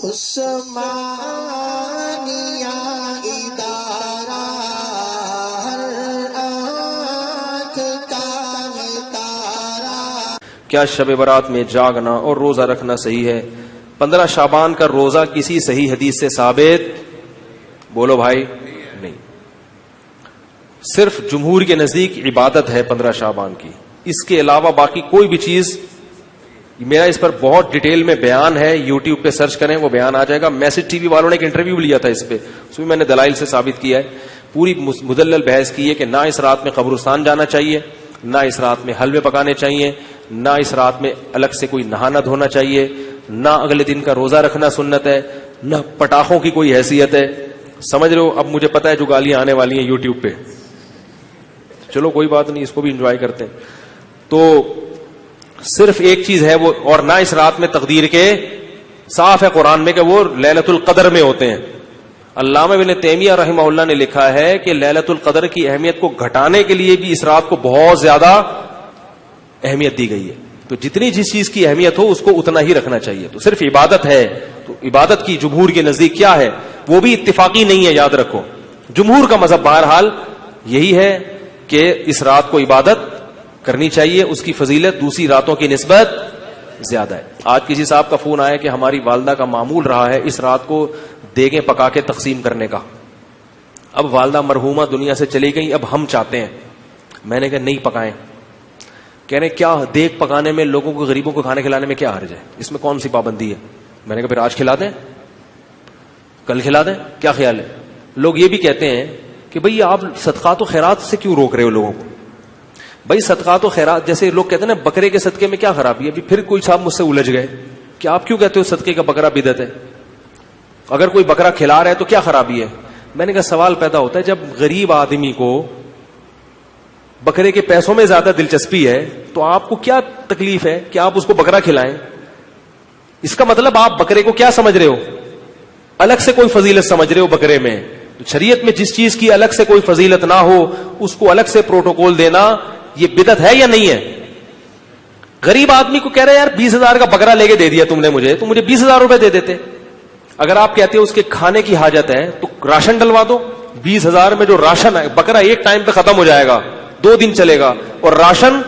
عثمانیہ ادارہ ہر آنکھ کا تارا. کیا شب برات میں جاگنا اور روزہ رکھنا صحیح ہے؟ 15 شعبان کا روزہ کسی صحیح حدیث سے ثابت بولو بھائی نہیں. صرف جمہور کے نزدیک عبادت ہے 15 شعبان کی، اس کے علاوہ باقی کوئی بھی چیز. میرا اس پر بہت ڈیٹیل میں بیان ہے، یوٹیوب پہ سرچ کریں وہ بیان آ جائے گا. میسج ٹی وی والوں نے ایک انٹرویو لیا تھا اس پہ، اس میں نے دلائل سے ثابت کیا ہے، پوری مدلل بحث کی ہے کہ نہ اس رات میں قبرستان جانا چاہیے، نہ اس رات میں حلوے پکانے چاہیے، نہ اس رات میں الگ سے کوئی نہانا دھونا چاہیے، نہ اگلے دن کا روزہ رکھنا سنت ہے، نہ پٹاخوں کی کوئی حیثیت ہے. سمجھ رہے ہو؟ اب مجھے پتا ہے جو گالیاں آنے والی ہیں یوٹیوب پہ، چلو کوئی بات نہیں، اس کو بھی انجوائے کرتے ہیں. تو صرف ایک چیز ہے وہ، اور نہ اس رات میں تقدیر کے، صاف ہے قرآن میں کہ وہ لیلۃ القدر میں ہوتے ہیں. علامہ ابن تیمیہ رحمہ اللہ نے لکھا ہے کہ لیلۃ القدر کی اہمیت کو گھٹانے کے لیے بھی اس رات کو بہت زیادہ اہمیت دی گئی ہے. تو جتنی جس چیز کی اہمیت ہو اس کو اتنا ہی رکھنا چاہیے. تو صرف عبادت ہے، تو عبادت کی جمہور کے نزدیک کیا ہے وہ بھی اتفاقی نہیں ہے، یاد رکھو. جمہور کا مذہب بہرحال یہی ہے کہ اس رات کو عبادت کرنی چاہیے، اس کی فضیلت دوسری راتوں کی نسبت زیادہ ہے. آج کسی صاحب کا فون آیا کہ ہماری والدہ کا معمول رہا ہے اس رات کو دیگیں پکا کے تقسیم کرنے کا. اب والدہ مرحومہ دنیا سے چلی گئی، اب ہم چاہتے ہیں. میں نے کہا نہیں پکائیں. کہہ رہے کیا دیگ پکانے میں، لوگوں کو غریبوں کو کھانے کھلانے میں کیا حرج ہے، اس میں کون سی پابندی ہے؟ میں نے کہا پھر آج کھلا دیں، کل کھلا دیں، کیا خیال ہے؟ لوگ یہ بھی کہتے ہیں کہ بھئی آپ صدقات و خیرات سے کیوں روک رہے ہو لوگوں کو؟ بھائی صدقات و خیرات، جیسے لوگ کہتے ہیں نا بکرے کے صدقے میں کیا خرابی ہے. ابھی پھر کوئی صاحب مجھ سے الجھ گئے کہ آپ کیوں کہتے ہو صدقے کا بکرا بدعت ہے، اگر کوئی بکرا کھلا رہا ہے تو کیا خرابی ہے؟ میں نے کہا سوال پیدا ہوتا ہے، جب غریب آدمی کو بکرے کے پیسوں میں زیادہ دلچسپی ہے تو آپ کو کیا تکلیف ہے کہ آپ اس کو بکرا کھلائیں؟ اس کا مطلب آپ بکرے کو کیا سمجھ رہے ہو؟ الگ سے کوئی فضیلت سمجھ رہے ہو بکرے میں. شریعت میں جس چیز کی الگ سے کوئی فضیلت نہ ہو اس کو الگ سے پروٹوکول دینا یہ بدعت ہے یا نہیں ہے؟ غریب آدمی کو کہہ رہے یار 20,000 کا بکرا لے کے دے دیا تم نے مجھے، تو مجھے 20,000 روپے دے دیتے. اگر آپ کہتے ہو اس کے کھانے کی حاجت ہے تو راشن ڈلوا دو. 20,000 میں جو راشن ہے، بکرا ایک ٹائم پہ ختم ہو جائے گا، 2 دن چلے گا، اور راشن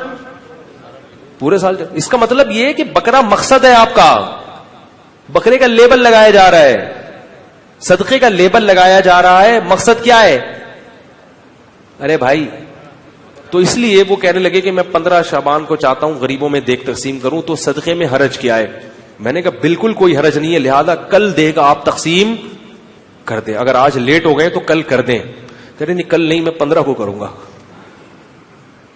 پورے سال چلے. اس کا مطلب یہ ہے کہ بکرا مقصد ہے آپ کا، بکرے کا لیبل لگایا جا رہا ہے، صدقے کا لیبل لگایا جا رہا ہے. مقصد کیا ہے؟ ارے بھائی، تو اس لیے وہ کہنے لگے کہ میں 15 شعبان کو چاہتا ہوں غریبوں میں دیگ تقسیم کروں، تو صدقے میں حرج کیا ہے؟ میں نے کہا بالکل کوئی حرج نہیں ہے، لہذا کل دیگ آپ تقسیم کر دیں. اگر آج لیٹ ہو گئے تو کل کر دیں. کہہ رہے نہیں کل نہیں، میں 15 کو کروں گا.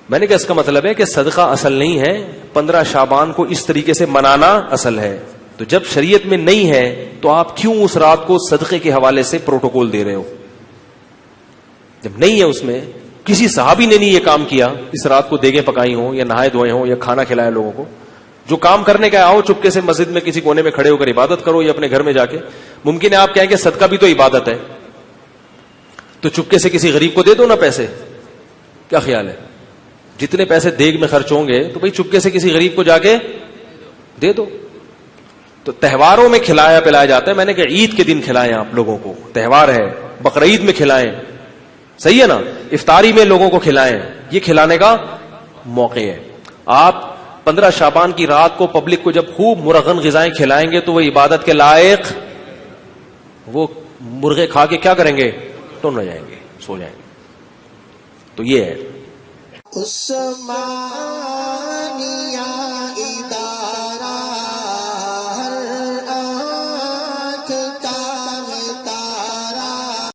میں نے کہا اس کا مطلب ہے کہ صدقہ اصل نہیں ہے، 15 شعبان کو اس طریقے سے منانا اصل ہے. تو جب شریعت میں نہیں ہے تو آپ کیوں اس رات کو صدقے کے حوالے سے پروٹوکول دے رہے ہو؟ جب نہیں ہے، اس میں کسی صحابی نے نہیں یہ کام کیا، اس رات کو دیگیں پکائی ہوں یا نہائے دھوئے ہوں یا کھانا کھلایا لوگوں کو. جو کام کرنے کا آؤ چپکے سے مسجد میں کسی کونے میں کھڑے ہو کر عبادت کرو یا اپنے گھر میں جا کے. ممکن ہے آپ کہیں کہ صدقہ بھی تو عبادت ہے، تو چپکے سے کسی غریب کو دے دو نا پیسے. کیا خیال ہے؟ جتنے پیسے دیگ میں خرچ ہوں گے تو بھئی چپکے سے کسی غریب کو جا کے دے دو. تو تہواروں میں کھلایا پلایا جاتا ہے. میں نے کہا عید کے دن کھلائیں، آپ لوگوں کو تہوار ہے، بقرعید میں کھلائیں، صحیح ہے نا. افطاری میں لوگوں کو کھلائیں، یہ کھلانے کا موقع ہے. آپ 15 شعبان کی رات کو پبلک کو جب خوب مرغن غذائیں کھلائیں گے تو وہ عبادت کے لائق، وہ مرغے کھا کے کیا کریں گے؟ ٹن ہو جائیں گے، سو جائیں گے. تو یہ ہے عثمانیہ